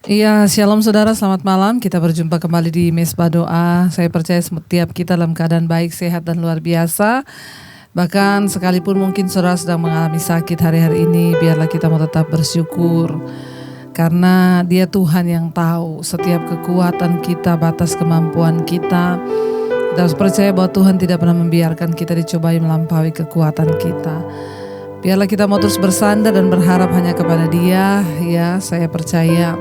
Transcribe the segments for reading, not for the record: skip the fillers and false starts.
Iya, shalom saudara, selamat malam. Kita berjumpa kembali di Mesbah Doa. Saya percaya setiap kita dalam keadaan baik, sehat, dan luar biasa. Bahkan sekalipun mungkin saudara sedang mengalami sakit hari-hari ini, biarlah kita mau tetap bersyukur. Karena Dia Tuhan yang tahu setiap kekuatan kita, batas kemampuan kita. Kita harus percaya bahwa Tuhan tidak pernah membiarkan kita dicobai melampaui kekuatan kita. Biarlah kita mau terus bersandar dan berharap hanya kepada Dia. Ya, saya percaya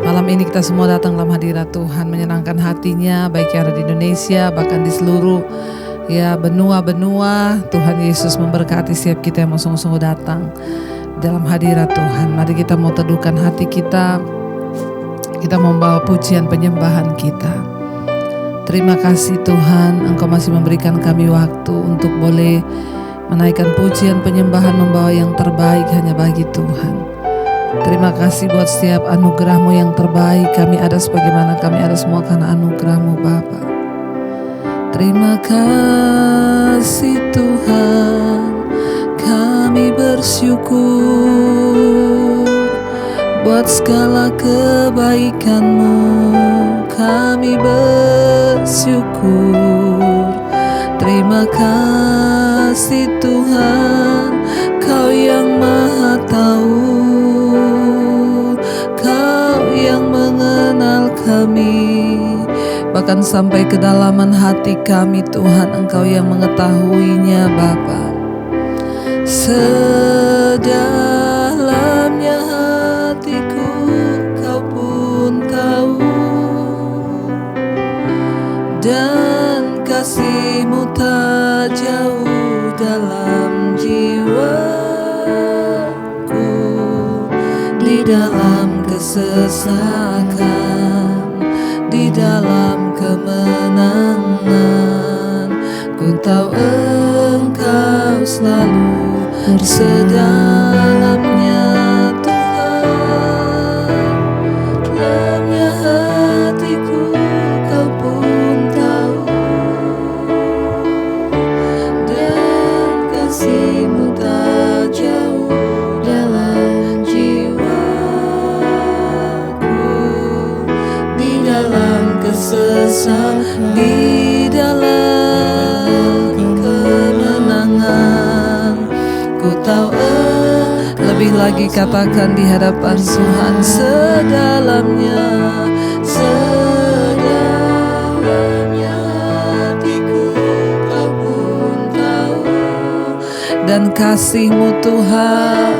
malam ini kita semua datang dalam hadirat Tuhan, menyenangkan hatinya, baik yang ada di Indonesia, bahkan di seluruh benua-benua. Tuhan Yesus memberkati setiap kita yang mau sungguh-sungguh datang dalam hadirat Tuhan. Mari kita mau teduhkan hati kita membawa pujian penyembahan kita. Terima kasih Tuhan, Engkau masih memberikan kami waktu untuk boleh menaikkan pujian penyembahan, membawa yang terbaik hanya bagi Tuhan. Terima kasih buat setiap anugerah-Mu yang terbaik. Kami ada sebagaimana kami ada semua karena anugerah-Mu Bapa. Terima kasih Tuhan, kami bersyukur buat segala kebaikan-Mu. Kami bersyukur. Terima kasih Tuhan, Kau yang Maha Tahu, yang mengenal kami, bahkan sampai kedalaman hati kami Tuhan, Engkau yang mengetahuinya Bapa. Sedalamnya hatiku Kau pun tahu, dan kasih-Mu tak jauh dalam jiwaku. Di dalam kesesakan, di dalam kemenangan, ku tahu Engkau selalu bersedalamnya Tuhan. Dalamnya hatiku Kau pun tahu, dan kasih-Mu tak jauh dalam kesesakan, di dalam kemenangan, ku tahu lebih lagi katakan di hadapan Tuhan, sedalamnya hatiku Kau pun tahu, dan kasih-Mu Tuhan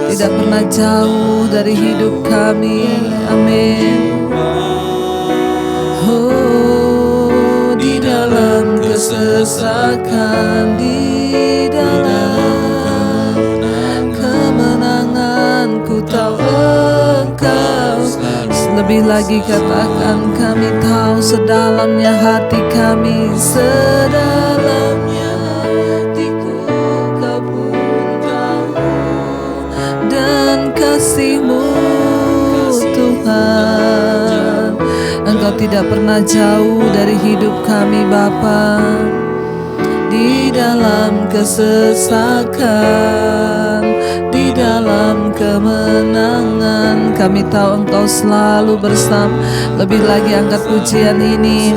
tidak pernah jauh dari hidup kami. Amin. Oh, di dalam kesesakan, di dalam kemenangan, ku tahu Engkau. Lebih lagi katakan, kami tahu sedalamnya hati kami, sedalamnya hatiku Kau pun tahu, dan kasih-Mu Tuhan, Engkau tidak pernah jauh dari hidup kami Bapa. Di dalam kesesakan, di dalam kemenangan, kami tahu Engkau selalu bersama. Lebih lagi angkat pujian ini,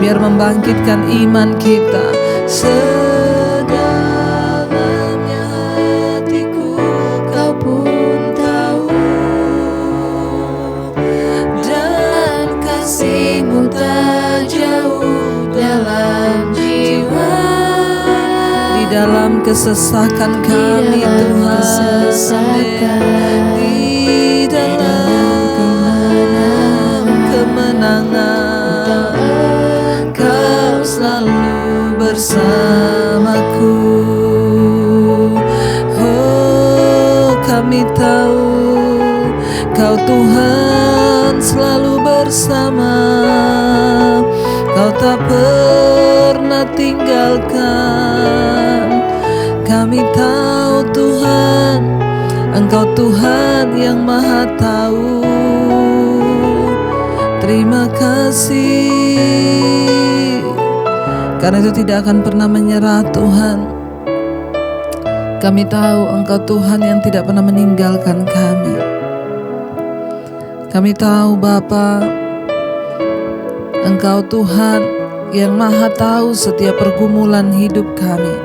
biar membangkitkan iman kita. Sedalamnya hatiku Kau pun tahu, dan kasih-Mu tak jauh dalam jiwa. Di dalam kesesakan kami Tuhan, di dalam kemenangan, Kau selalu bersamaku. Oh, kami tahu Kau Tuhan selalu bersama, Kau tak pernah tinggalkan. Kami tahu Tuhan, Engkau Tuhan yang Maha Tahu. Terima kasih, karena itu tidak akan pernah menyerah Tuhan. Kami tahu Engkau Tuhan yang tidak pernah meninggalkan kami. Kami tahu Bapa, Engkau Tuhan yang Maha tahu setiap pergumulan hidup kami.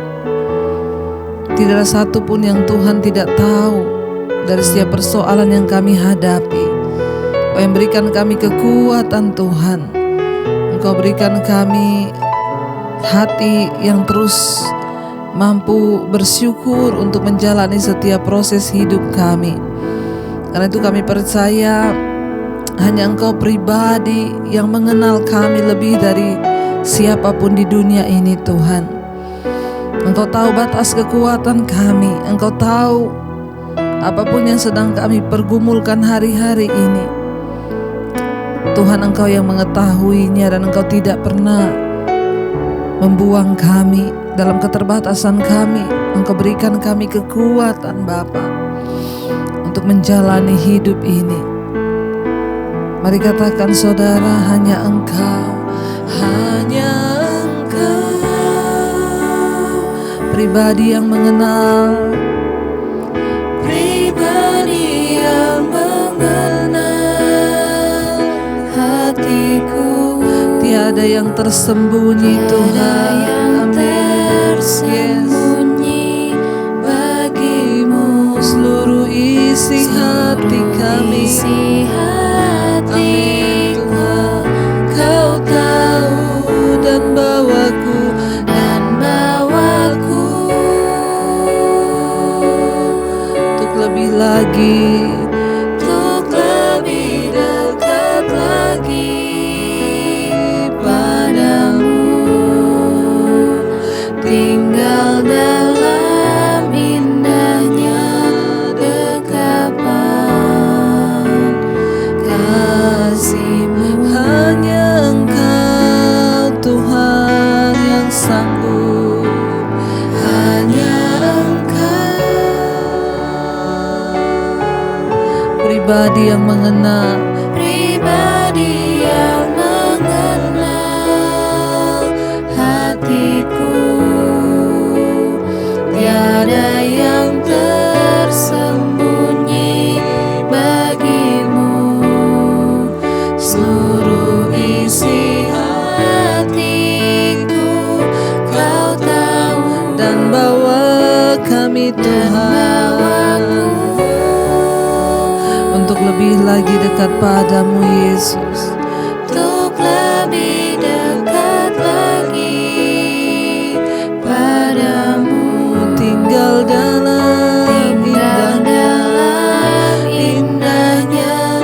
Tidak ada satu pun yang Tuhan tidak tahu dari setiap persoalan yang kami hadapi. Kau yang berikan kami kekuatan Tuhan. Engkau berikan kami hati yang terus mampu bersyukur untuk menjalani setiap proses hidup kami. Karena itu kami percaya hanya Engkau pribadi yang mengenal kami lebih dari siapapun di dunia ini Tuhan. Engkau tahu batas kekuatan kami. Engkau tahu apapun yang sedang kami pergumulkan hari-hari ini. Tuhan, Engkau yang mengetahuinya, dan Engkau tidak pernah membuang kami dalam keterbatasan kami. Engkau berikan kami kekuatan Bapa untuk menjalani hidup ini. Mari katakan saudara, hanya Engkau pribadi yang mengenal, hatiku. Tiada yang tersembunyi Tuhan, tersembunyi bagimu. Seluruh isi hati kami, amin Tuhan. Kau tahu dan bawaku untuk lebih lagi, untuk lebih dekat lagi padamu, tinggal dalam indahnya dekapan kasih-Mu. Hanya Engkau Tuhan yang sanggup, hanya Engkau pribadi yang mengenal, hatiku. Tiada yang tersembunyi bagimu. Seluruh isi hatiku Kau tahu, dan bawa kami Tuhan untuk lebih lagi dekat padamu Yesus. Untuk lebih dekat lagi padamu, tinggal dalam indahnya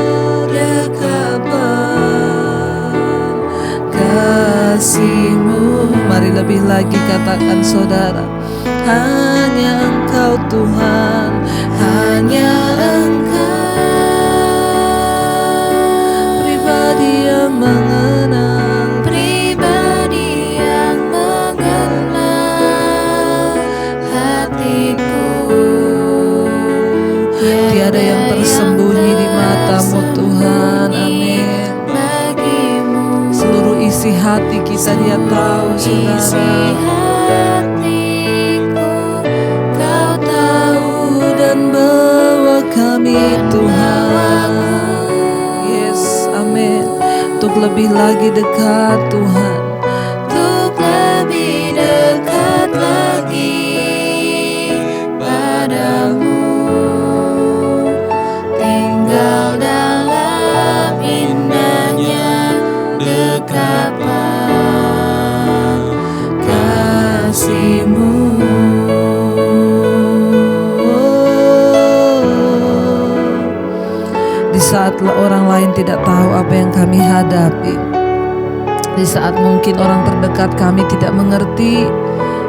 dekapan kasih-Mu. Mari lebih lagi katakan saudara, hanya Engkau Tuhan, hanya Engkau pribadi yang mengenal, hatiku. Tiada yang tersembunyi di mata-Mu Tuhan, amin. Seluruh isi hati kita Dia tahu saudara. Kau tahu dan bawa kami Tuhan. Yes, amin. Untuk lebih lagi dekat Tuhan, untuk lebih dekat lagi padamu, tinggal dalam indahnya dekapan kasih-Mu. Di saat orang lain tidak tahu apa yang kami hadapi, di saat mungkin orang terdekat kami tidak mengerti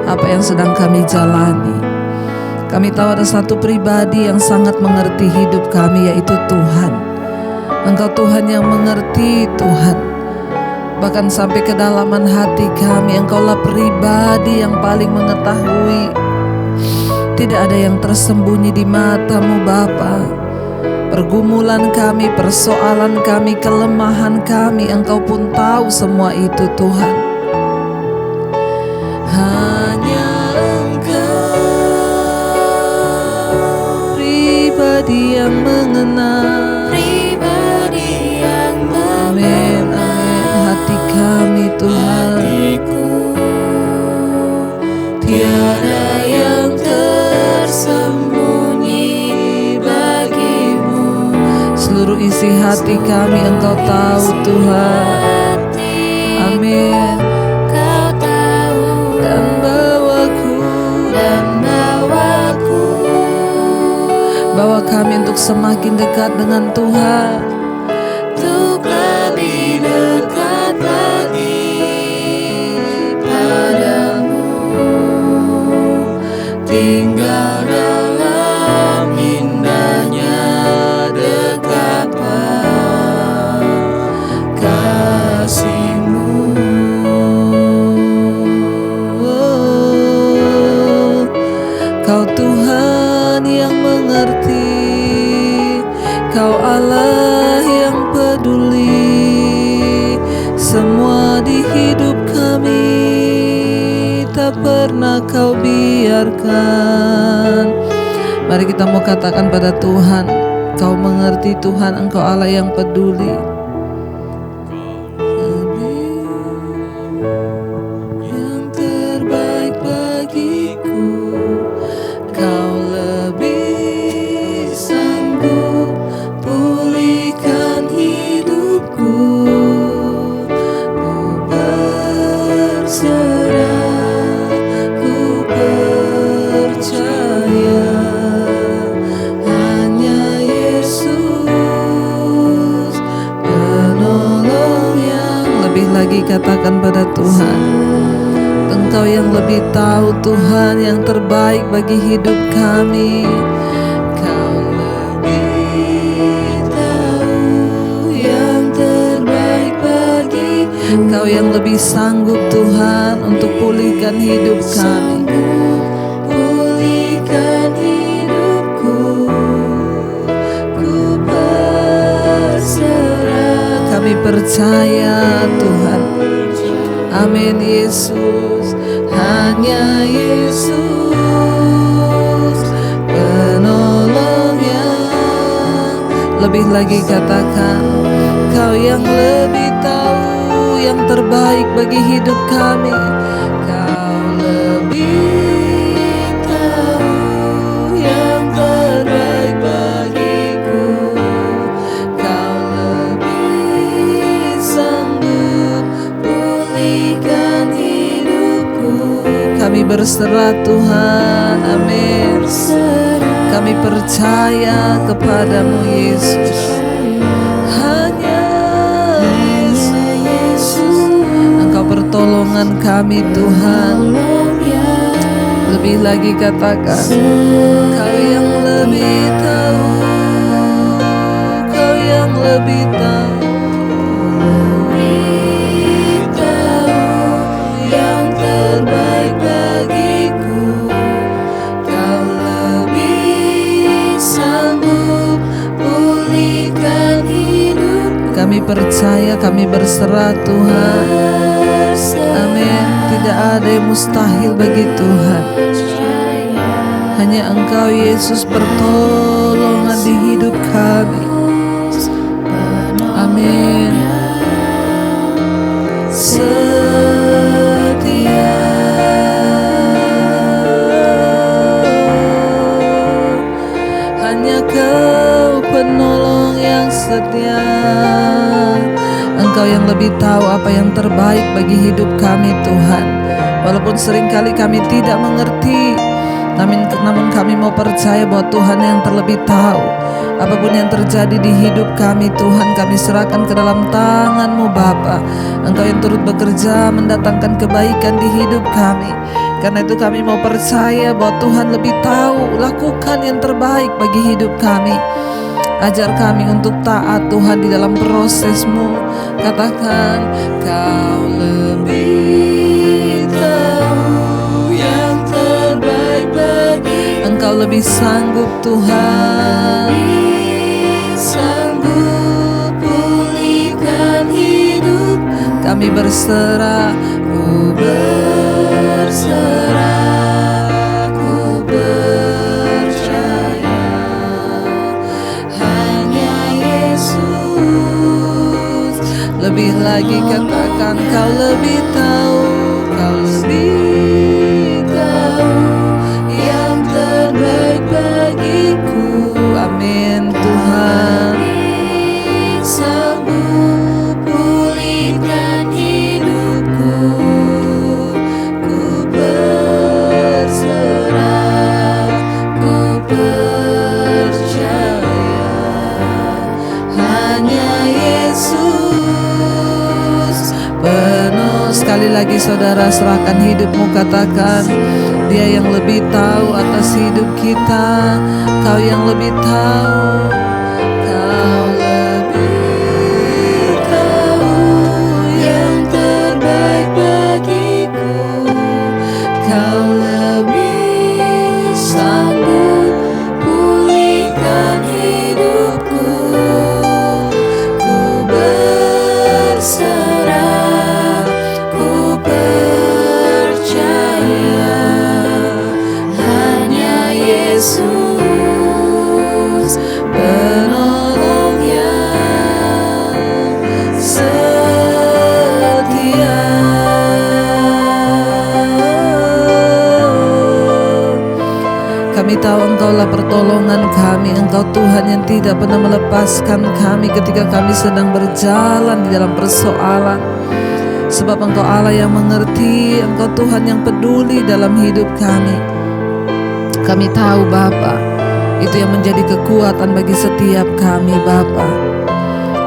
apa yang sedang kami jalani, kami tahu ada satu pribadi yang sangat mengerti hidup kami, yaitu Tuhan. Engkau Tuhan yang mengerti Tuhan, bahkan sampai kedalaman hati kami. Engkaulah pribadi yang paling mengetahui. Tidak ada yang tersembunyi di mata-Mu Bapa. Pergumulan kami, persoalan kami, kelemahan kami, Engkau pun tahu semua itu Tuhan. Hanya Engkau pribadi yang mengenal, seluruh isi hati kami Engkau tahu Tuhan. Amin. Dan bawa kami untuk semakin dekat dengan Tuhan, untuk lebih dekat lagi padamu, tinggal dalam indahnya dekatan kasih-Mu. Kau Tuhan yang mengerti, Kau Allah yang peduli, semua di hidup kami tak pernah Kau biarkan. Mari kita mau katakan pada Tuhan, Kau mengerti Tuhan, Engkau Allah yang peduli. Yang terbaik bagiku, Kau lebih sanggup pulihkan hidupku. Ku berserah, ku percaya, hanya Yesus penolong yang lebih lagi. Katakan pada Tuhan, Engkau yang lebih tahu Tuhan yang terbaik bagi hidup kami. Kau lebih tahu yang terbaik bagi, Kau yang lebih sanggup Tuhan untuk pulihkan hidup kami. Pulihkan hidupku, ku berserah. Kami percaya Tuhan. Amin Yesus, hanya Yesus penolong yang lebih lagi. Katakan, Kau yang lebih tahu yang terbaik bagi hidup kami. Kau lebih tahu yang terbaik bagiku. Kau lebih sanggup pulihkan hidupku. Kami berserah Tuhan. Amin. Kami percaya kepadamu Yesus. Hanya Yesus, Engkau pertolongan kami Tuhan. Lebih lagi katakan, Kau yang lebih tahu, Kau yang lebih tahu. Yang terbaik bagiku, Kau lebih sanggup pulihkan hidup. Kami percaya, kami berserah Tuhan. Amin. Tidak ada yang mustahil bagi Tuhan. Hanya Engkau Yesus pertolongan di hidup kami. Amin. Setia, hanya Kau penolong yang setia. Engkau yang lebih tahu apa yang terbaik bagi hidup kami Tuhan. Walaupun seringkali kami tidak mengerti, namun kami mau percaya bahwa Tuhan yang terlebih tahu. Apapun yang terjadi di hidup kami Tuhan, kami serahkan ke dalam tangan-Mu Bapa. Engkau yang turut bekerja mendatangkan kebaikan di hidup kami. Karena itu kami mau percaya bahwa Tuhan lebih tahu. Lakukan yang terbaik bagi hidup kami. Ajar kami untuk taat Tuhan di dalam proses-Mu. Katakan, Kau lebih tahu yang terbaik bagi. Engkau lebih sanggup Tuhan, sanggup pulihkan hidup. Kami berserah, ku berserah, ku percaya, hanya Yesus. Lebih lagi katakan, Kau lebih tahu, Kau lebih tahu yang terbaik bagiku. Amin Tuhan. sekali lagi saudara serahkan hidupmu, katakan, Dia yang lebih tahu atas hidup kita. Kau yang lebih tahu, Kau lebih tahu yang terbaik bagiku. Kau lebih sanggup pulihkan hidupku. Ku berserah, ku percaya, hanya Yesus penolong yang setia. Kami tahu Engkaulah pertolongan kami. Engkau Tuhan yang tidak pernah melepaskan kami ketika kami sedang berjalan di dalam persoalan. Sebab Engkau Allah yang mengerti, Engkau Tuhan yang peduli dalam hidup kami. Kami tahu Bapa, itu yang menjadi kekuatan bagi setiap kami Bapa.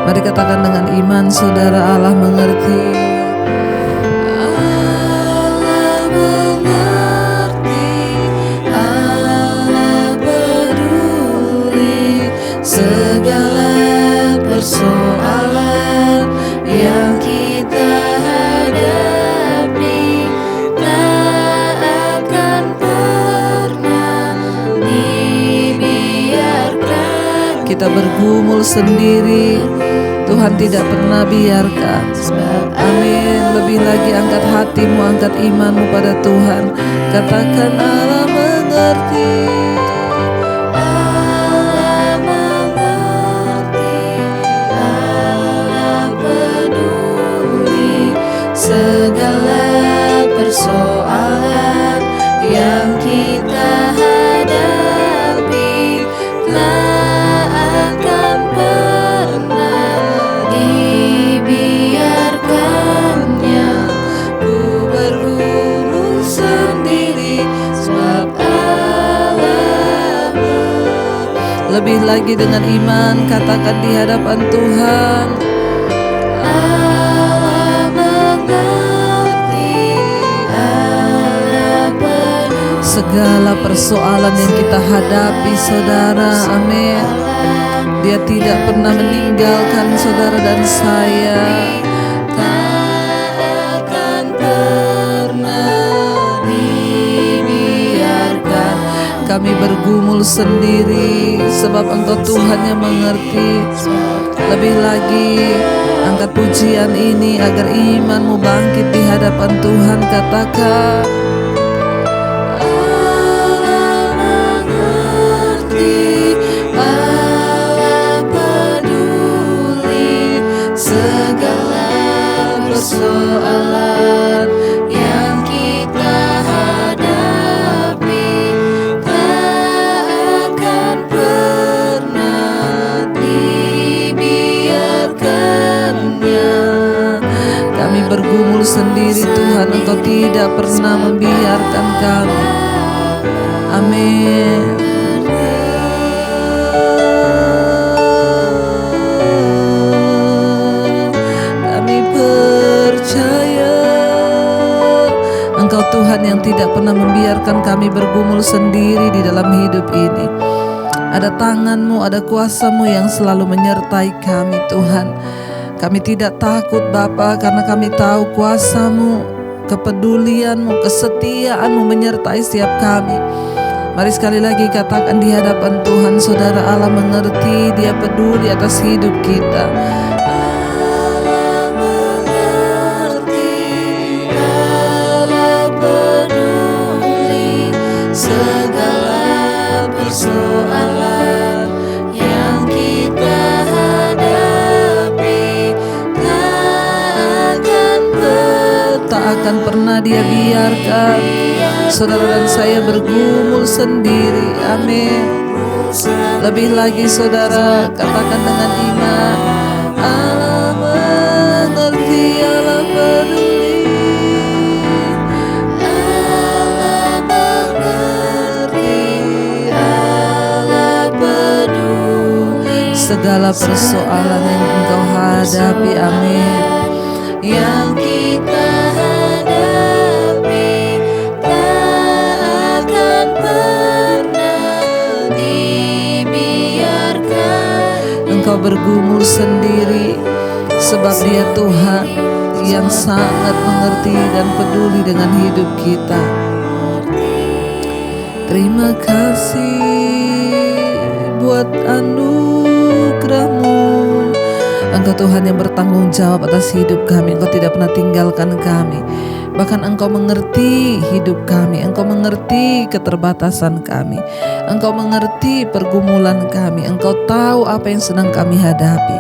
Mari katakan dengan iman, saudara, Allah mengerti. Allah mengerti, Allah peduli segala persoalan yang kita hadapi. Tak akan pernah dibiarkan kita bergumul sendiri. Tuhan tidak pernah biarkan. Amin. Lebih lagi angkat hatimu, angkat imanmu pada Tuhan. Katakan, Allah mengerti. Allah mengerti, Allah peduli segala persoalan yang kita hadapi. Tak akan pernah dibiarkannya. Ku bergumul sendiri, sebab Allah. Lebih lagi dengan iman, katakan di hadapan Tuhan, Allah mengerti, Allah peduli segala persoalan yang kita hadapi, saudara. Amin. Dia tidak pernah meninggalkan saudara dan saya. Tak akan pernah dibiarkan kami bergumul sendiri, sebab Engkau Tuhan yang mengerti. Lebih lagi, angkat pujian ini agar imanmu bangkit di hadapan Tuhan. Katakan, Allah mengerti, Allah peduli segala persoalan yang kita hadapi. Tak akan pernah dibiarkannya. Kami bergumul sendiri Tuhan, Engkau tidak pernah membiarkan kami. Amin. Kami percaya Engkau Tuhan yang tidak pernah membiarkan kami bergumul sendiri di dalam hidup ini. Ada tangan-Mu, ada kuasa-Mu yang selalu menyertai kami Tuhan. Kami tidak takut Bapa, karena kami tahu kuasa-Mu, kepedulian-Mu, kesetiaan-Mu menyertai setiap kami. Mari sekali lagi katakan di hadapan Tuhan, saudara, Allah mengerti, Dia peduli atas hidup kita. Allah mengerti, Allah peduli segala persoalan yang kita hadapi. Tak akan pernah Dia biarkan saudara dan saya bergumul sendiri. Amin. Lebih lagi saudara, katakan dengan iman, Allah mengerti, Allah peduli, Allah mengerti, Allah peduli segala persoalan yang engkau hadapi. Amin. Yang kita Engkau bergumul sendiri, sebab Dia Tuhan yang sangat mengerti dan peduli dengan hidup kita. Terima kasih buat anugerah-Mu. Engkau Tuhan yang bertanggung jawab atas hidup kami. Engkau tidak pernah tinggalkan kami. Bahkan Engkau mengerti hidup kami. Engkau mengerti keterbatasan kami. Engkau mengerti pergumulan kami. Engkau tahu apa yang sedang kami hadapi.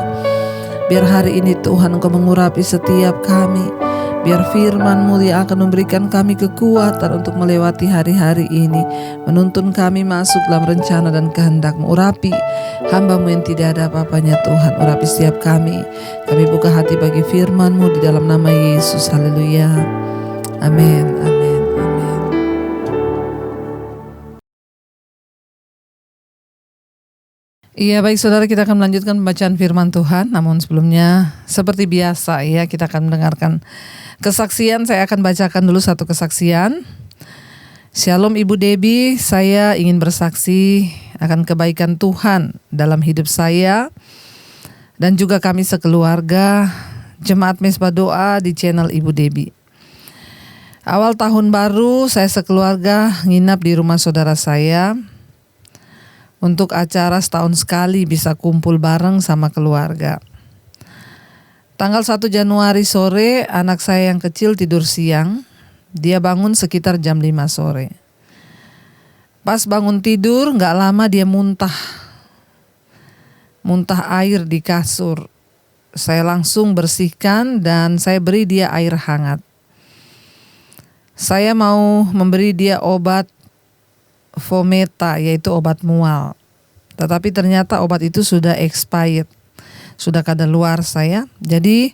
Biar hari ini Tuhan Engkau mengurapi setiap kami. Biar firman-Mu yang akan memberikan kami kekuatan untuk melewati hari-hari ini, menuntun kami masuk dalam rencana dan kehendak-Mu. Urapi hamba-Mu yang tidak ada apa-apanya Tuhan. Urapi setiap kami. Kami buka hati bagi firman-Mu di dalam nama Yesus. Haleluya. Amin. Amin. Amin. Iya, baik saudara, kita akan melanjutkan pembacaan firman Tuhan. Namun sebelumnya, seperti biasa ya, kita akan mendengarkan kesaksian. Saya akan bacakan dulu satu kesaksian. Shalom Ibu Debbie, saya ingin bersaksi akan kebaikan Tuhan dalam hidup saya dan juga kami sekeluarga Jemaat Mesbah Doa di channel Ibu Debbie. Awal tahun baru saya sekeluarga nginap di rumah saudara saya untuk acara setahun sekali bisa kumpul bareng sama keluarga. Tanggal 1 Januari sore, anak saya yang kecil tidur siang. Dia bangun sekitar jam 5 sore. Pas bangun tidur, gak lama dia muntah. Muntah air di kasur. Saya langsung bersihkan dan saya beri dia air hangat. Saya mau memberi dia obat Fometa, yaitu obat mual. Tetapi ternyata obat itu sudah expired. Sudah kadaluarsa ya. Jadi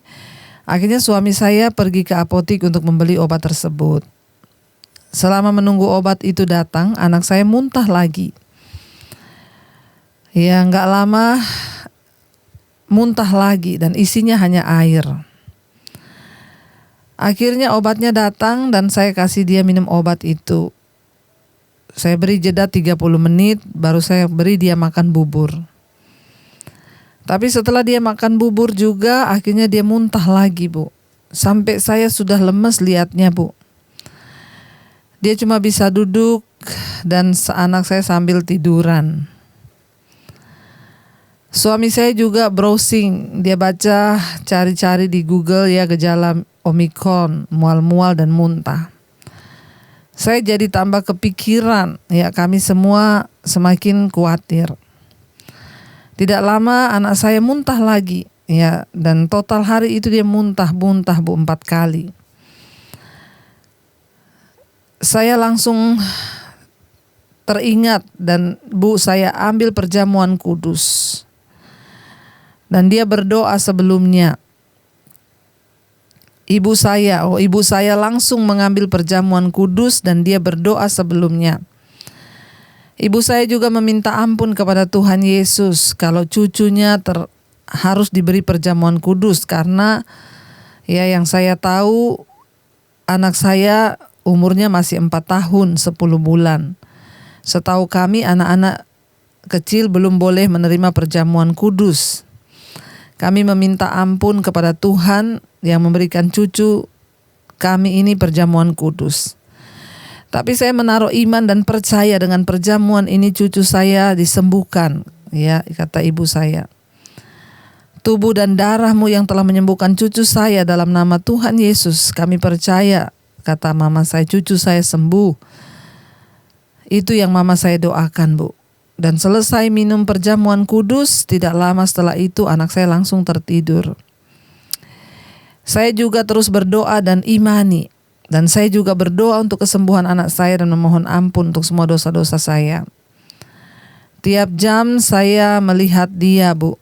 akhirnya suami saya pergi ke apotik untuk membeli obat tersebut. Selama menunggu obat itu datang, anak saya muntah lagi. Ya, gak lama muntah lagi dan isinya hanya air. Akhirnya obatnya datang dan saya kasih dia minum obat itu. Saya beri jeda 30 menit, baru saya beri dia makan bubur. Tapi setelah dia makan bubur juga, akhirnya dia muntah lagi, Bu. Sampai saya sudah lemes lihatnya, Bu. Dia cuma bisa duduk dan anak saya sambil tiduran. Suami saya juga browsing, dia baca, cari-cari di Google ya gejala Omikron, mual-mual dan muntah. Saya jadi tambah kepikiran, ya kami semua semakin khawatir. Tidak lama anak saya muntah lagi, ya, dan total hari itu dia muntah Bu 4 kali. Saya langsung teringat dan Bu saya ambil perjamuan kudus. Dan dia berdoa sebelumnya. Ibu saya langsung mengambil perjamuan kudus dan dia berdoa sebelumnya. Ibu saya juga meminta ampun kepada Tuhan Yesus kalau cucunya harus diberi perjamuan kudus karena ya yang saya tahu anak saya umurnya masih 4 tahun 10 bulan. Setahu kami anak-anak kecil belum boleh menerima perjamuan kudus. Kami meminta ampun kepada Tuhan yang memberikan cucu kami ini perjamuan kudus. Tapi saya menaruh iman dan percaya dengan perjamuan ini cucu saya disembuhkan, ya kata ibu saya. Tubuh dan darah-Mu yang telah menyembuhkan cucu saya dalam nama Tuhan Yesus, kami percaya, kata mama saya, cucu saya sembuh. Itu yang mama saya doakan, Bu. Dan selesai minum perjamuan kudus, tidak lama setelah itu anak saya langsung tertidur. Saya juga terus berdoa dan imani. Dan saya juga berdoa untuk kesembuhan anak saya dan memohon ampun untuk semua dosa-dosa saya. Tiap jam saya melihat dia, Bu.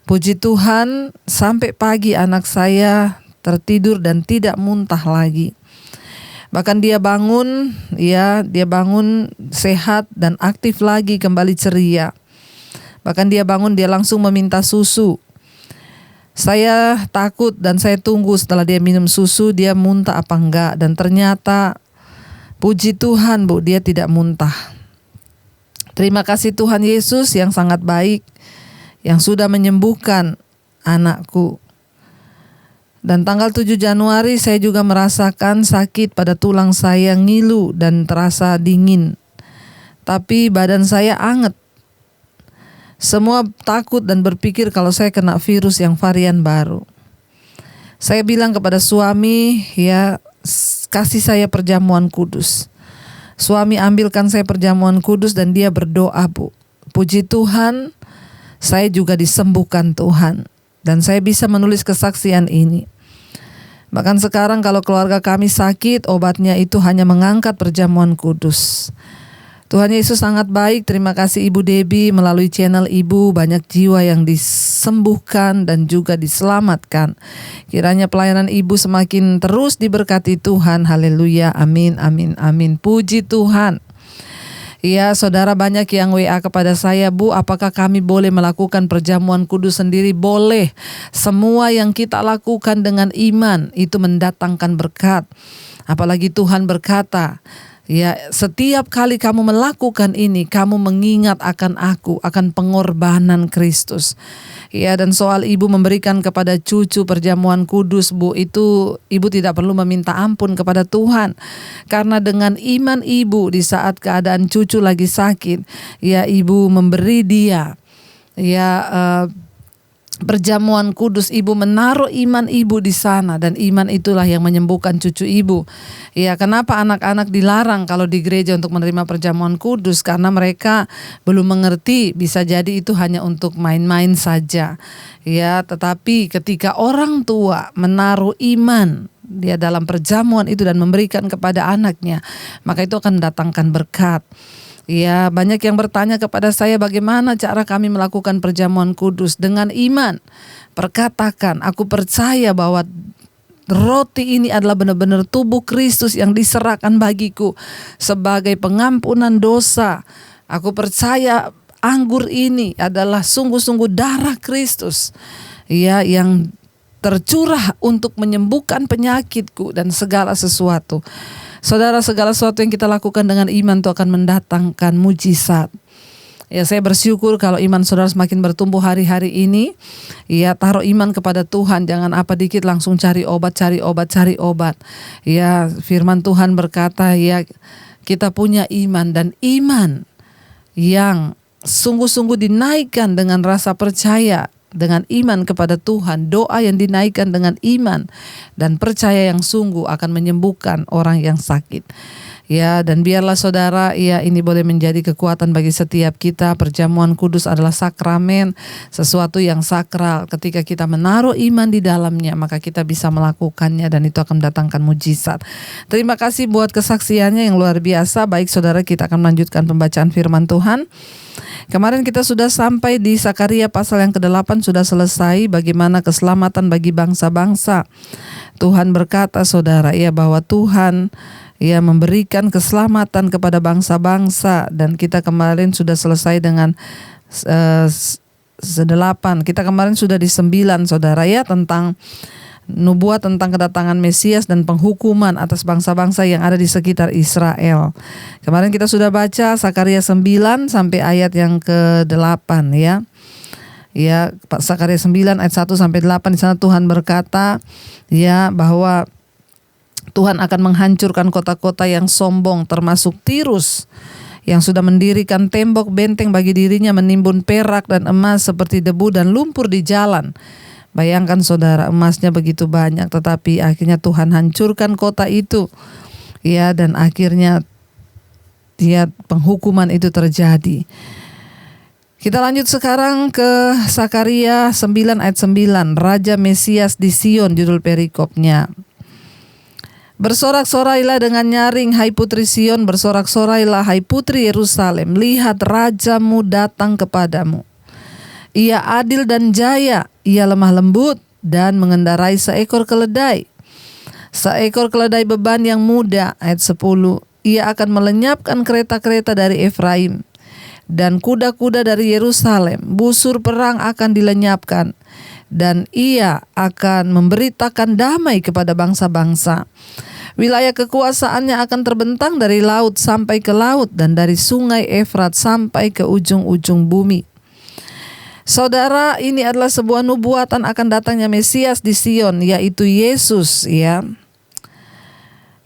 Puji Tuhan, sampai pagi anak saya tertidur dan tidak muntah lagi. Bahkan dia bangun sehat dan aktif lagi, kembali ceria. Bahkan dia bangun, dia langsung meminta susu. Saya takut dan saya tunggu setelah dia minum susu, dia muntah apa enggak. Dan ternyata, puji Tuhan Bu, dia tidak muntah. Terima kasih Tuhan Yesus yang sangat baik. yang sudah menyembuhkan anakku. Dan tanggal 7 Januari saya juga merasakan sakit pada tulang saya, ngilu dan terasa dingin. Tapi badan saya anget. Semua takut dan berpikir kalau saya kena virus yang varian baru. Saya bilang kepada suami, ya kasih saya perjamuan kudus. Suami ambilkan saya perjamuan kudus dan dia berdoa, Bu. Puji Tuhan, saya juga disembuhkan Tuhan. Dan saya bisa menulis kesaksian ini. Bahkan sekarang kalau keluarga kami sakit, obatnya itu hanya mengangkat perjamuan kudus. Tuhan Yesus sangat baik. Terima kasih Ibu Debbie, melalui channel Ibu banyak jiwa yang disembuhkan dan juga diselamatkan. Kiranya pelayanan Ibu semakin terus diberkati Tuhan. Haleluya, amin, amin, amin. Puji Tuhan. Ya, saudara, banyak yang WA kepada saya, Bu, apakah kami boleh melakukan perjamuan kudus sendiri? Boleh. Semua yang kita lakukan dengan iman itu mendatangkan berkat. Apalagi Tuhan berkata, ya, setiap kali kamu melakukan ini, kamu mengingat akan aku, akan pengorbanan Kristus. Ya, dan soal Ibu memberikan kepada cucu perjamuan kudus, Bu, itu Ibu tidak perlu meminta ampun kepada Tuhan. Karena dengan iman Ibu di saat keadaan cucu lagi sakit, ya Ibu memberi dia, ya perjamuan kudus. Ibu menaruh iman Ibu di sana, dan iman itulah yang menyembuhkan cucu Ibu. Ya, kenapa anak-anak dilarang kalau di gereja untuk menerima perjamuan kudus? Karena mereka belum mengerti, bisa jadi itu hanya untuk main-main saja. Ya, tetapi ketika orang tua menaruh iman dia dalam perjamuan itu dan memberikan kepada anaknya, maka itu akan mendatangkan berkat. Ya, banyak yang bertanya kepada saya, bagaimana cara kami melakukan perjamuan kudus? Dengan iman. Perkatakan, aku percaya bahwa roti ini adalah benar-benar tubuh Kristus yang diserahkan bagiku sebagai pengampunan dosa. Aku percaya anggur ini adalah sungguh-sungguh darah Kristus, ya, yang tercurah untuk menyembuhkan penyakitku dan segala sesuatu. Saudara, segala sesuatu yang kita lakukan dengan iman itu akan mendatangkan mujizat. Ya, saya bersyukur kalau iman saudara semakin bertumbuh hari-hari ini. Ya, taruh iman kepada Tuhan, jangan apa dikit langsung cari obat, cari obat, cari obat. Ya, firman Tuhan berkata, ya, kita punya iman, dan iman yang sungguh-sungguh dinaikkan dengan rasa percaya, dengan iman kepada Tuhan, doa yang dinaikkan dengan iman dan percaya yang sungguh akan menyembuhkan orang yang sakit. Ya, dan biarlah saudara, ya, ini boleh menjadi kekuatan bagi setiap kita. Perjamuan kudus adalah sakramen, sesuatu yang sakral. Ketika kita menaruh iman di dalamnya, maka kita bisa melakukannya dan itu akan mendatangkan mujizat. Terima kasih buat kesaksiannya yang luar biasa. Baik saudara, kita akan melanjutkan pembacaan firman Tuhan. Kemarin kita sudah sampai di Sakaria pasal yang ke-8, sudah selesai bagaimana keselamatan bagi bangsa-bangsa. Tuhan berkata saudara, ya, bahwa Tuhan, ya, memberikan keselamatan kepada bangsa-bangsa, dan kita kemarin sudah selesai dengan 8. Kita kemarin sudah di 9 saudara, ya, tentang nubuat tentang kedatangan Mesias dan penghukuman atas bangsa-bangsa yang ada di sekitar Israel. Kemarin kita sudah baca Sakaria 9 sampai ayat yang ke-8, ya. Ya, Sakaria 9 ayat 1 sampai 8, di sana Tuhan berkata, ya, bahwa Tuhan akan menghancurkan kota-kota yang sombong, termasuk Tirus yang sudah mendirikan tembok benteng bagi dirinya, menimbun perak dan emas seperti debu dan lumpur di jalan. Bayangkan saudara, emasnya begitu banyak, tetapi akhirnya Tuhan hancurkan kota itu. Ya, dan akhirnya ya, penghukuman itu terjadi. Kita lanjut sekarang ke Sakaria 9 ayat 9, Raja Mesias di Sion, judul perikopnya. Bersorak-sorailah dengan nyaring, hai putri Sion, bersorak-sorailah, hai putri Yerusalem. Lihat, rajamu datang kepadamu. Ia adil dan jaya, ia lemah lembut dan mengendarai seekor keledai. Seekor keledai beban yang muda, ayat 10. Ia akan melenyapkan kereta-kereta dari Efraim dan kuda-kuda dari Yerusalem. Busur perang akan dilenyapkan, dan ia akan memberitakan damai kepada bangsa-bangsa. Wilayah kekuasaannya akan terbentang dari laut sampai ke laut, dan dari sungai Efrat sampai ke ujung-ujung bumi. Saudara, ini adalah sebuah nubuatan akan datangnya Mesias di Sion, yaitu Yesus, ya.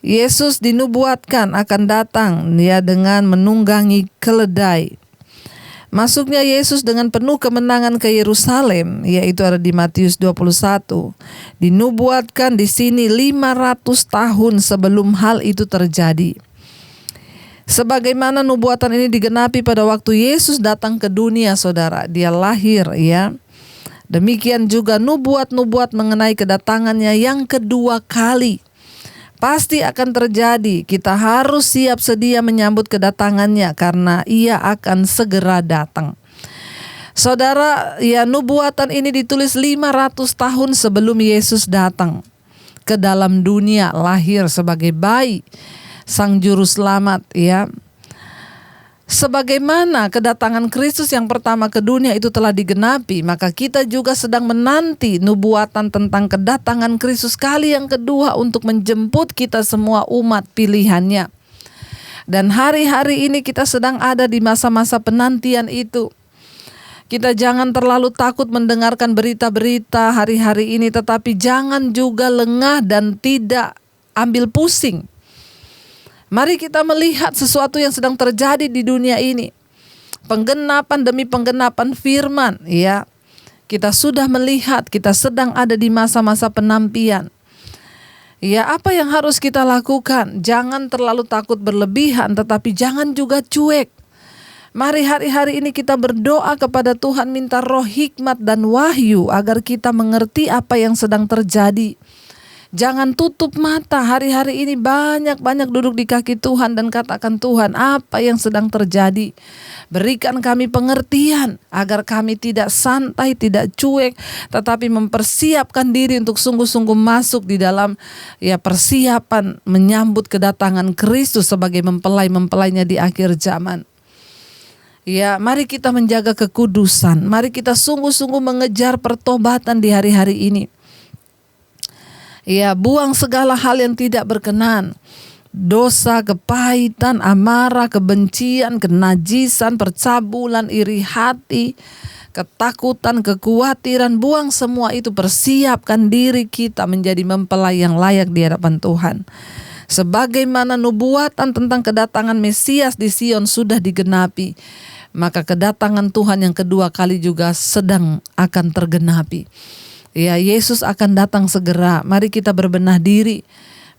Yesus dinubuatkan akan datang, ya, dengan menunggangi keledai. Masuknya Yesus dengan penuh kemenangan ke Yerusalem, yaitu ada di Matius 21. Dinubuatkan di sini 500 tahun sebelum hal itu terjadi. Sebagaimana nubuatan ini digenapi pada waktu Yesus datang ke dunia, saudara, dia lahir, ya. Demikian juga nubuat-nubuat mengenai kedatangannya yang kedua kali pasti akan terjadi. Kita harus siap sedia menyambut kedatangannya karena ia akan segera datang. Saudara, ya, nubuatan ini ditulis 500 tahun sebelum Yesus datang ke dalam dunia, lahir sebagai bayi, Sang Juru Selamat, ya. Sebagaimana kedatangan Kristus yang pertama ke dunia itu telah digenapi, maka kita juga sedang menanti nubuatan tentang kedatangan Kristus kali yang kedua untuk menjemput kita semua umat pilihannya. Dan hari-hari ini kita sedang ada di masa-masa penantian itu. Kita jangan terlalu takut mendengarkan berita-berita hari-hari ini, tetapi jangan juga lengah dan tidak ambil pusing. Mari kita melihat sesuatu yang sedang terjadi di dunia ini. Penggenapan demi penggenapan firman, ya. Kita sudah melihat, kita sedang ada di masa-masa penantian. Ya, apa yang harus kita lakukan? Jangan terlalu takut berlebihan, tetapi jangan juga cuek. Mari hari-hari ini kita berdoa kepada Tuhan, minta roh hikmat dan wahyu agar kita mengerti apa yang sedang terjadi. Jangan tutup mata. Hari-hari ini banyak-banyak duduk di kaki Tuhan dan katakan, Tuhan, apa yang sedang terjadi? Berikan kami pengertian agar kami tidak santai, tidak cuek, tetapi mempersiapkan diri untuk sungguh-sungguh masuk di dalam, ya, persiapan menyambut kedatangan Kristus sebagai mempelai-mempelainya di akhir zaman. Ya, mari kita menjaga kekudusan. Mari kita sungguh-sungguh mengejar pertobatan di hari-hari ini. Ya, buang segala hal yang tidak berkenan. Dosa, kepahitan, amarah, kebencian, kenajisan, percabulan, iri hati, ketakutan, kekhawatiran. Buang semua itu, persiapkan diri kita menjadi mempelai yang layak di hadapan Tuhan. Sebagaimana nubuatan tentang kedatangan Mesias di Sion sudah digenapi, maka kedatangan Tuhan yang kedua kali juga sedang akan tergenapi. Ya, Yesus akan datang segera. Mari kita berbenah diri.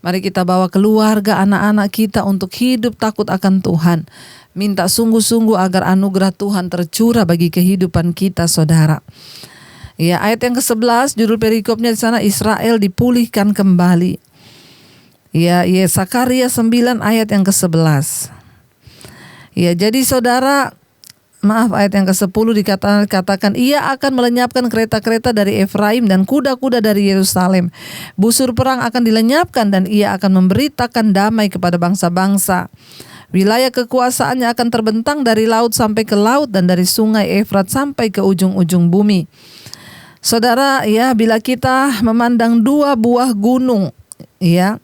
Mari kita bawa keluarga, anak-anak kita untuk hidup takut akan Tuhan. Minta sungguh-sungguh agar anugerah Tuhan tercurah bagi kehidupan kita, saudara. Ya, ayat yang ke-11, judul perikopnya di sana, Israel dipulihkan kembali. Ya, Sakaria 9 ayat yang ke-11. Ya, jadi saudara, ayat yang ke-10 dikatakan, ia akan melenyapkan kereta-kereta dari Efraim dan kuda-kuda dari Yerusalem. Busur perang akan dilenyapkan dan ia akan memberitakan damai kepada bangsa-bangsa. Wilayah kekuasaannya akan terbentang dari laut sampai ke laut dan dari sungai Efrat sampai ke ujung-ujung bumi. Saudara, ya, bila kita memandang dua buah gunung, ya,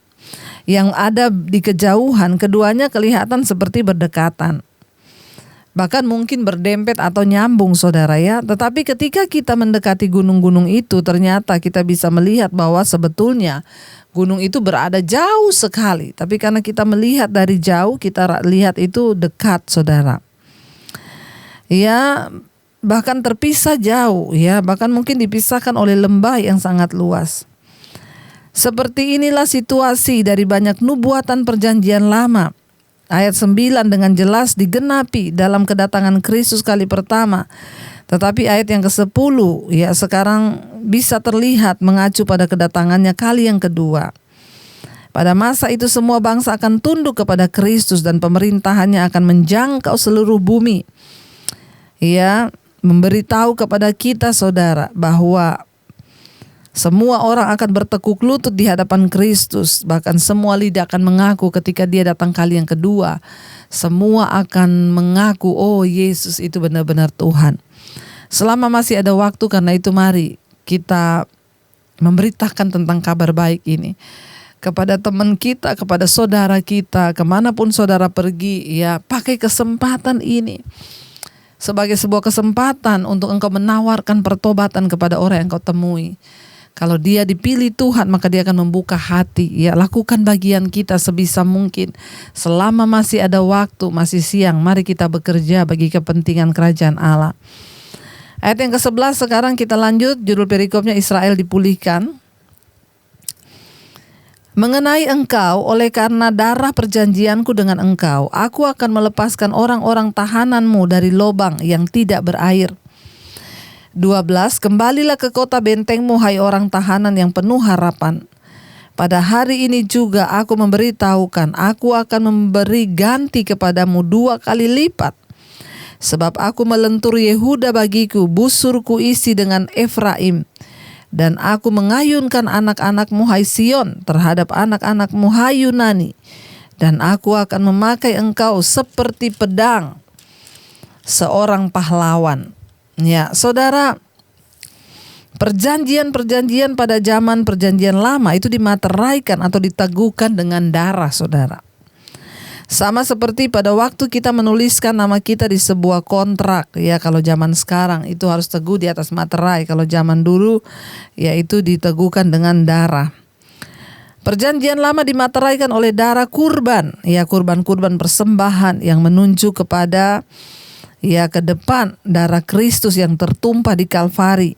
yang ada di kejauhan, keduanya kelihatan seperti berdekatan. Bahkan mungkin berdempet atau nyambung, saudara, ya. Tetapi ketika kita mendekati gunung-gunung itu, ternyata kita bisa melihat bahwa sebetulnya gunung itu berada jauh sekali. Tapi karena kita melihat dari jauh, kita lihat itu dekat, saudara. Ya, bahkan terpisah jauh, ya. Bahkan mungkin dipisahkan oleh lembah yang sangat luas. Seperti inilah situasi dari banyak nubuatan perjanjian lama. Ayat 9 dengan jelas digenapi dalam kedatangan Kristus kali pertama. Tetapi ayat yang ke-10, ya, sekarang bisa terlihat mengacu pada kedatangannya kali yang kedua. Pada masa itu semua bangsa akan tunduk kepada Kristus dan pemerintahannya akan menjangkau seluruh bumi. Ya, memberitahu kepada kita, saudara, bahwa semua orang akan bertekuk lutut di hadapan Kristus. Bahkan semua lidah akan mengaku ketika dia datang kali yang kedua. Semua akan mengaku, oh, Yesus itu benar-benar Tuhan. Selama masih ada waktu, karena itu mari kita memberitakan tentang kabar baik ini kepada teman kita, kepada saudara kita, kemanapun saudara pergi, ya, pakai kesempatan ini. sebagai sebuah kesempatan untuk engkau menawarkan pertobatan kepada orang yang kau temui. Kalau dia dipilih Tuhan, maka dia akan membuka hati. Ya, lakukan bagian kita sebisa mungkin. Selama masih ada waktu, masih siang, mari kita bekerja bagi kepentingan kerajaan Allah. Ayat yang ke-11 sekarang kita lanjut, judul perikopnya Israel dipulihkan. Mengenai engkau, oleh karena darah perjanjianku dengan engkau, aku akan melepaskan orang-orang tahananmu dari lobang yang tidak berair. 12. Kembalilah ke kota bentengmu, hai orang tahanan yang penuh harapan. Pada hari ini juga aku memberitahukan, aku akan memberi ganti kepadamu 2 kali lipat. Sebab aku melentur Yehuda bagiku, busurku isi dengan Efraim. Dan aku mengayunkan anak-anakmu, hai Sion, terhadap anak-anakmu, hai Yunani. Dan aku akan memakai engkau seperti pedang seorang pahlawan. Ya, saudara, perjanjian-perjanjian pada zaman perjanjian lama itu dimateraikan atau diteguhkan dengan darah, saudara. Sama seperti pada waktu kita menuliskan nama kita di sebuah kontrak, ya kalau zaman sekarang itu harus teguh di atas materai, kalau zaman dulu ya itu diteguhkan dengan darah. Perjanjian lama dimateraikan oleh darah kurban, ya kurban-kurban persembahan yang menunjuk kepada ya ke depan darah Kristus yang tertumpah di Kalvari.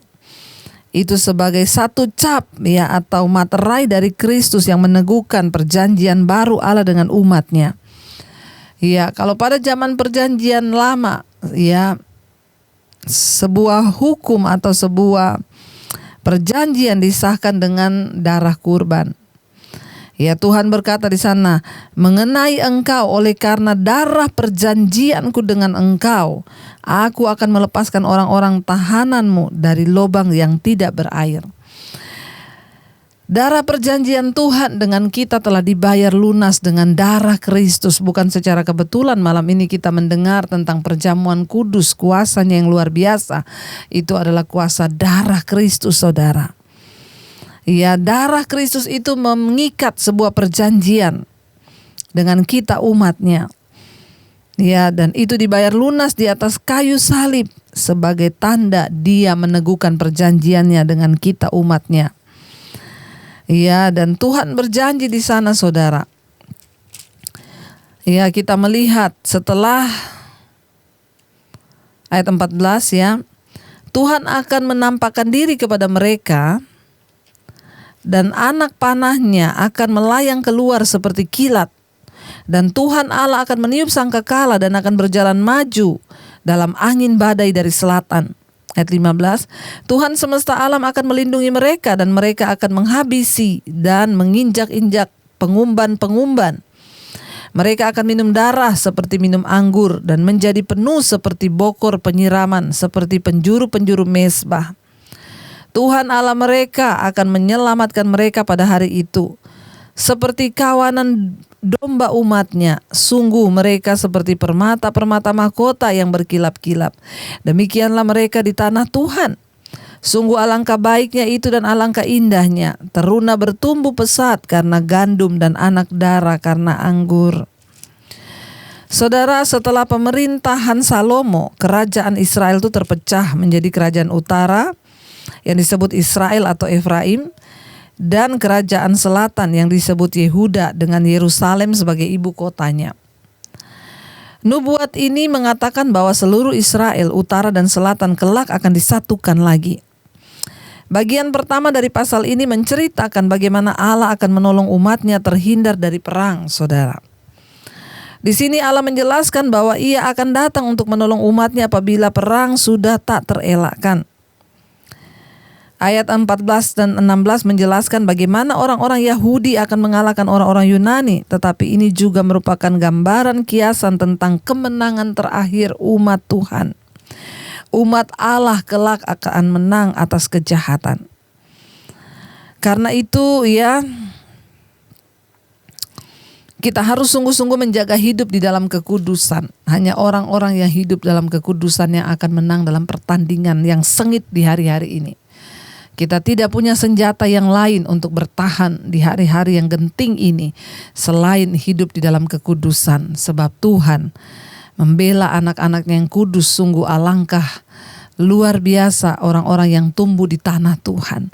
Itu sebagai satu cap ya atau materai dari Kristus yang meneguhkan perjanjian baru Allah dengan umatnya. Ya, kalau pada zaman perjanjian lama ya sebuah hukum atau sebuah perjanjian disahkan dengan darah kurban. Ya, Tuhan berkata di sana, mengenai engkau, oleh karena darah perjanjianku dengan engkau, aku akan melepaskan orang-orang tahananmu dari lubang yang tidak berair. Darah perjanjian Tuhan dengan kita telah dibayar lunas dengan darah Kristus. Bukan secara kebetulan malam ini kita mendengar tentang perjamuan kudus, kuasanya yang luar biasa. Itu adalah kuasa darah Kristus, saudara. Ya, darah Kristus itu mengikat sebuah perjanjian dengan kita umatnya. Ya, dan itu dibayar lunas di atas kayu salib sebagai tanda dia meneguhkan perjanjiannya dengan kita umatnya. Ya, dan Tuhan berjanji di sana, saudara. Ya, kita melihat setelah ayat 14 ya, Tuhan akan menampakkan diri kepada mereka. Dan anak panahnya akan melayang keluar seperti kilat. Dan Tuhan Allah akan meniup sangkakala dan akan berjalan maju dalam angin badai dari selatan. Ayat 15, Tuhan semesta alam akan melindungi mereka dan mereka akan menghabisi dan menginjak-injak pengumban-pengumban. Mereka akan minum darah seperti minum anggur dan menjadi penuh seperti bokor penyiraman, seperti penjuru-penjuru mezbah. Tuhan Allah mereka akan menyelamatkan mereka pada hari itu. Seperti kawanan domba umatnya, sungguh mereka seperti permata-permata mahkota yang berkilap-kilap. Demikianlah mereka di tanah Tuhan. Sungguh alangkah baiknya itu dan alangkah indahnya. Teruna bertumbuh pesat karena gandum dan anak dara karena anggur. Saudara, setelah pemerintahan Salomo, kerajaan Israel itu terpecah menjadi kerajaan utara yang disebut Israel atau Efraim, dan kerajaan selatan yang disebut Yehuda dengan Yerusalem sebagai ibu kotanya. Nubuat ini mengatakan bahwa seluruh Israel, utara dan selatan kelak akan disatukan lagi. Bagian pertama dari pasal ini menceritakan bagaimana Allah akan menolong umatnya terhindar dari perang, saudara. Di sini Allah menjelaskan bahwa Ia akan datang untuk menolong umatnya apabila perang sudah tak terelakkan. Ayat 14 dan 16 menjelaskan bagaimana orang-orang Yahudi akan mengalahkan orang-orang Yunani, tetapi ini juga merupakan gambaran kiasan tentang kemenangan terakhir umat Tuhan. Umat Allah kelak akan menang atas kejahatan. Karena itu ya, kita harus sungguh-sungguh menjaga hidup di dalam kekudusan. Hanya orang-orang yang hidup dalam kekudusan yang akan menang dalam pertandingan yang sengit di hari-hari ini. Kita tidak punya senjata yang lain untuk bertahan di hari-hari yang genting ini selain hidup di dalam kekudusan. Sebab Tuhan membela anak-anaknya yang kudus. Sungguh alangkah luar biasa orang-orang yang tumbuh di tanah Tuhan.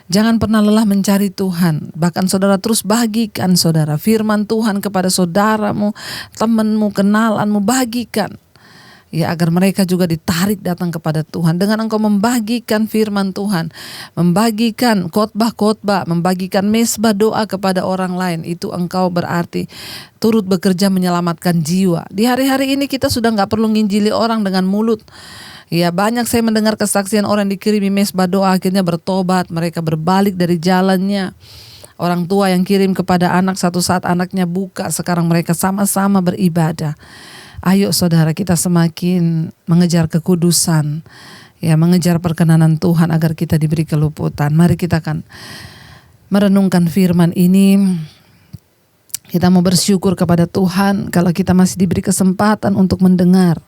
Jangan pernah lelah mencari Tuhan. Bahkan saudara terus bagikan saudara firman Tuhan kepada saudaramu, temanmu, kenalanmu, bagikan. Ya, agar mereka juga ditarik datang kepada Tuhan. Dengan engkau membagikan firman Tuhan, membagikan khotbah-khotbah, membagikan mesbah doa kepada orang lain, itu engkau berarti turut bekerja menyelamatkan jiwa. Di hari-hari ini kita sudah gak perlu nginjili orang dengan mulut. Ya, banyak saya mendengar kesaksian orang dikirimi mesbah doa akhirnya bertobat, mereka berbalik dari jalannya. Orang tua yang kirim kepada anak, satu saat anaknya buka, sekarang mereka sama-sama beribadah. Ayo saudara, kita semakin mengejar kekudusan, ya, mengejar perkenanan Tuhan agar kita diberi keluputan. Mari kita akan merenungkan firman ini. Kita mau bersyukur kepada Tuhan kalau kita masih diberi kesempatan untuk mendengar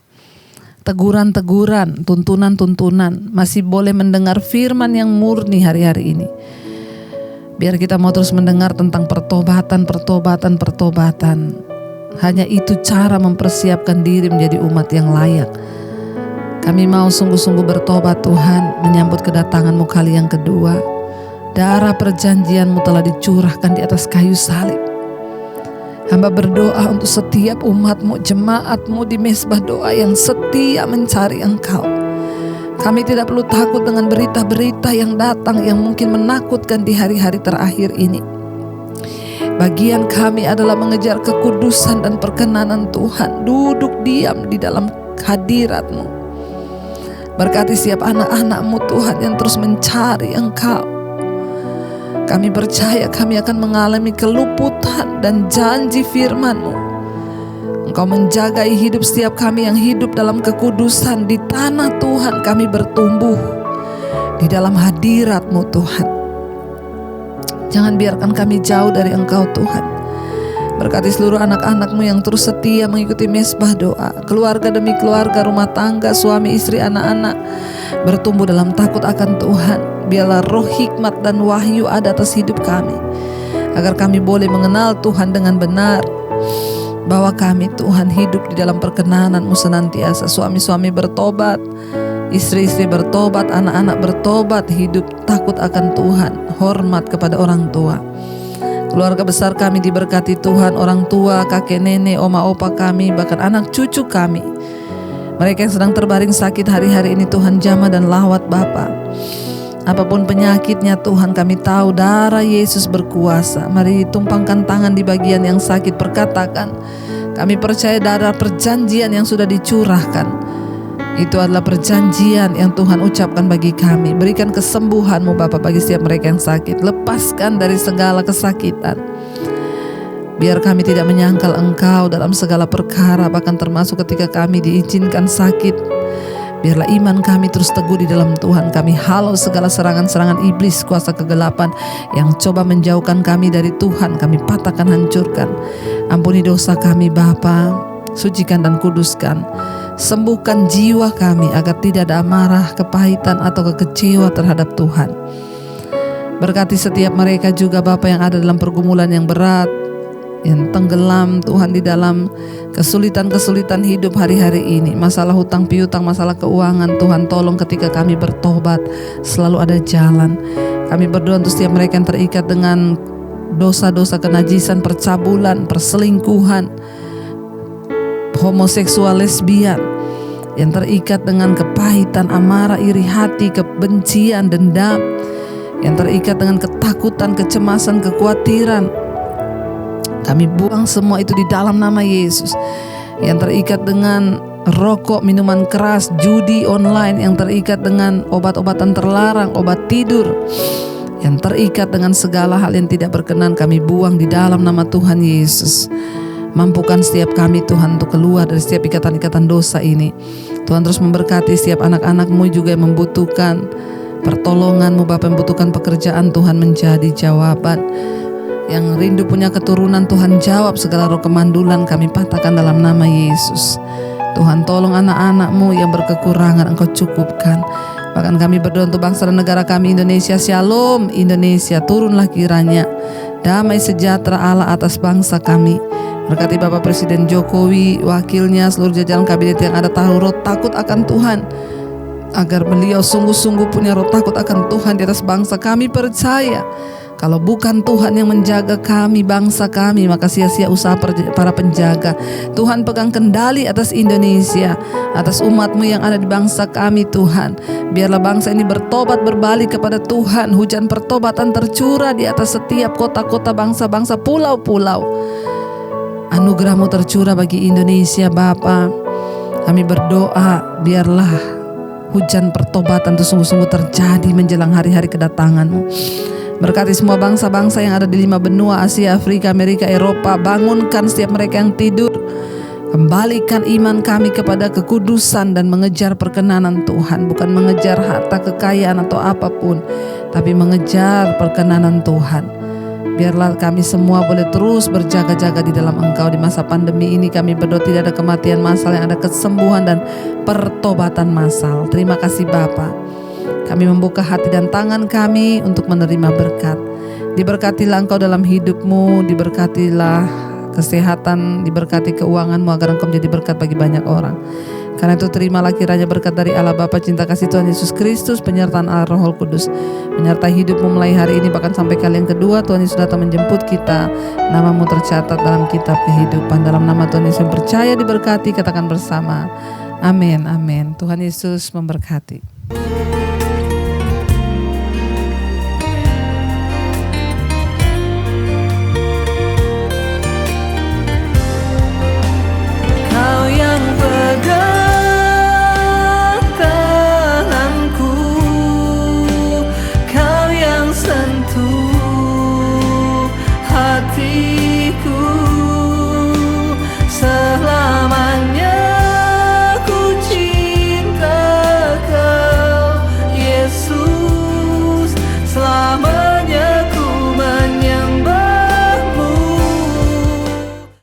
teguran-teguran, tuntunan-tuntunan, masih boleh mendengar firman yang murni hari-hari ini. Biar kita mau terus mendengar tentang pertobatan. Hanya itu cara mempersiapkan diri menjadi umat yang layak. Kami mau sungguh-sungguh bertobat Tuhan, menyambut kedatangan-Mu kali yang kedua. Darah perjanjian-Mu telah dicurahkan di atas kayu salib. Hamba berdoa untuk setiap umat-Mu, jemaat-Mu di mesbah doa yang setia mencari Engkau. Kami tidak perlu takut dengan berita-berita yang datang yang mungkin menakutkan di hari-hari terakhir ini. Bagian kami adalah mengejar kekudusan dan perkenanan Tuhan, duduk diam di dalam hadirat-Mu. Berkati setiap anak-anak-Mu Tuhan yang terus mencari Engkau. Kami percaya kami akan mengalami keluputan dan janji firman-Mu. Engkau menjagai hidup setiap kami yang hidup dalam kekudusan. Di tanah Tuhan kami bertumbuh di dalam hadirat-Mu Tuhan. Jangan biarkan kami jauh dari Engkau Tuhan. Berkati seluruh anak-anak-Mu yang terus setia mengikuti mesbah doa. Keluarga demi keluarga, rumah tangga, suami, istri, anak-anak bertumbuh dalam takut akan Tuhan. Biarlah roh hikmat dan wahyu ada atas hidup kami, agar kami boleh mengenal Tuhan dengan benar. Bahwa kami Tuhan hidup di dalam perkenanan-Mu senantiasa. Suami-suami bertobat, istri-istri bertobat, anak-anak bertobat, hidup takut akan Tuhan, hormat kepada orang tua. Keluarga besar kami diberkati Tuhan, orang tua, kakek nenek, oma opa kami, bahkan anak cucu kami. Mereka yang sedang terbaring sakit hari-hari ini Tuhan jamah dan lawat Bapa. Apapun penyakitnya Tuhan, kami tahu darah Yesus berkuasa. Mari tumpangkan tangan di bagian yang sakit, perkatakan, kami percaya darah perjanjian yang sudah dicurahkan. Itu adalah perjanjian yang Tuhan ucapkan bagi kami. Berikan kesembuhan-Mu Bapa bagi setiap mereka yang sakit. Lepaskan dari segala kesakitan. Biar kami tidak menyangkal Engkau dalam segala perkara, bahkan termasuk ketika kami diizinkan sakit. Biarlah iman kami terus teguh di dalam Tuhan. Kami halau segala serangan-serangan iblis, kuasa kegelapan yang coba menjauhkan kami dari Tuhan. Kami patahkan, hancurkan. Ampuni dosa kami Bapa, sucikan dan kuduskan. Sembuhkan jiwa kami agar tidak ada amarah, kepahitan atau kekecewa terhadap Tuhan. Berkati setiap mereka juga Bapa yang ada dalam pergumulan yang berat, yang tenggelam Tuhan di dalam kesulitan-kesulitan hidup hari-hari ini. Masalah hutang piutang, masalah keuangan, Tuhan tolong ketika kami bertobat selalu ada jalan. Kami berdoa untuk setiap mereka yang terikat dengan dosa-dosa kenajisan, percabulan, perselingkuhan, homoseksual, lesbian, yang terikat dengan kepahitan, amarah, iri hati, kebencian, dendam, yang terikat dengan ketakutan, kecemasan, kekhawatiran. Kami buang semua itu di dalam nama Yesus. Yang terikat dengan rokok, minuman keras, judi online, yang terikat dengan obat-obatan terlarang, obat tidur, yang terikat dengan segala hal yang tidak berkenan, kami buang di dalam nama Tuhan Yesus. Mampukan setiap kami Tuhan untuk keluar dari setiap ikatan-ikatan dosa ini. Tuhan terus memberkati setiap anak-anak-Mu juga yang membutuhkan pertolongan-Mu Bapa, yang membutuhkan pekerjaan, Tuhan menjadi jawaban. Yang rindu punya keturunan, Tuhan jawab segala roh kemandulan, kami patahkan dalam nama Yesus. Tuhan tolong anak-anak-Mu yang berkekurangan, Engkau cukupkan. Bahkan kami berdoa untuk bangsa dan negara kami Indonesia. Shalom Indonesia, turunlah kiranya damai sejahtera Allah atas bangsa kami. Berkati Bapak Presiden Jokowi, wakilnya, seluruh jajaran kabinet yang ada tahu roh takut akan Tuhan, agar beliau sungguh-sungguh punya roh takut akan Tuhan di atas bangsa. Kami percaya kalau bukan Tuhan yang menjaga kami, bangsa kami, maka sia-sia usaha para penjaga. Tuhan pegang kendali atas Indonesia, atas umat-Mu yang ada di bangsa kami Tuhan. Biarlah bangsa ini bertobat, berbalik kepada Tuhan. Hujan pertobatan tercurah di atas setiap kota-kota, bangsa-bangsa, pulau-pulau. Anugerah-Mu tercurah bagi Indonesia Bapa. Kami berdoa biarlah hujan pertobatan itu sungguh-sungguh terjadi menjelang hari-hari kedatangan-Mu. Berkati semua bangsa-bangsa yang ada di 5 benua, Asia, Afrika, Amerika, Eropa. Bangunkan setiap mereka yang tidur. Kembalikan iman kami kepada kekudusan dan mengejar perkenanan Tuhan. Bukan mengejar harta, kekayaan atau apapun, tapi mengejar perkenanan Tuhan. Biarlah kami semua boleh terus berjaga-jaga di dalam Engkau. Di masa pandemi ini kami berdoa tidak ada kematian massal, yang ada kesembuhan dan pertobatan massal. Terima kasih Bapa. Kami membuka hati dan tangan kami untuk menerima berkat. Diberkatilah Engkau dalam hidup-Mu, diberkatilah kesehatan, diberkati keuangan-Mu agar Engkau menjadi berkat bagi banyak orang. Karena itu terimalah kiranya berkat dari Allah Bapa, cinta kasih Tuhan Yesus Kristus, penyertaan Allah Roh Kudus menyertai hidup-Mu mulai hari ini bahkan sampai kali yang kedua Tuhan Yesus datang menjemput kita. Nama-Mu tercatat dalam kitab kehidupan. Dalam nama Tuhan Yesus yang percaya diberkati, katakan bersama. Amin, amin. Tuhan Yesus memberkati.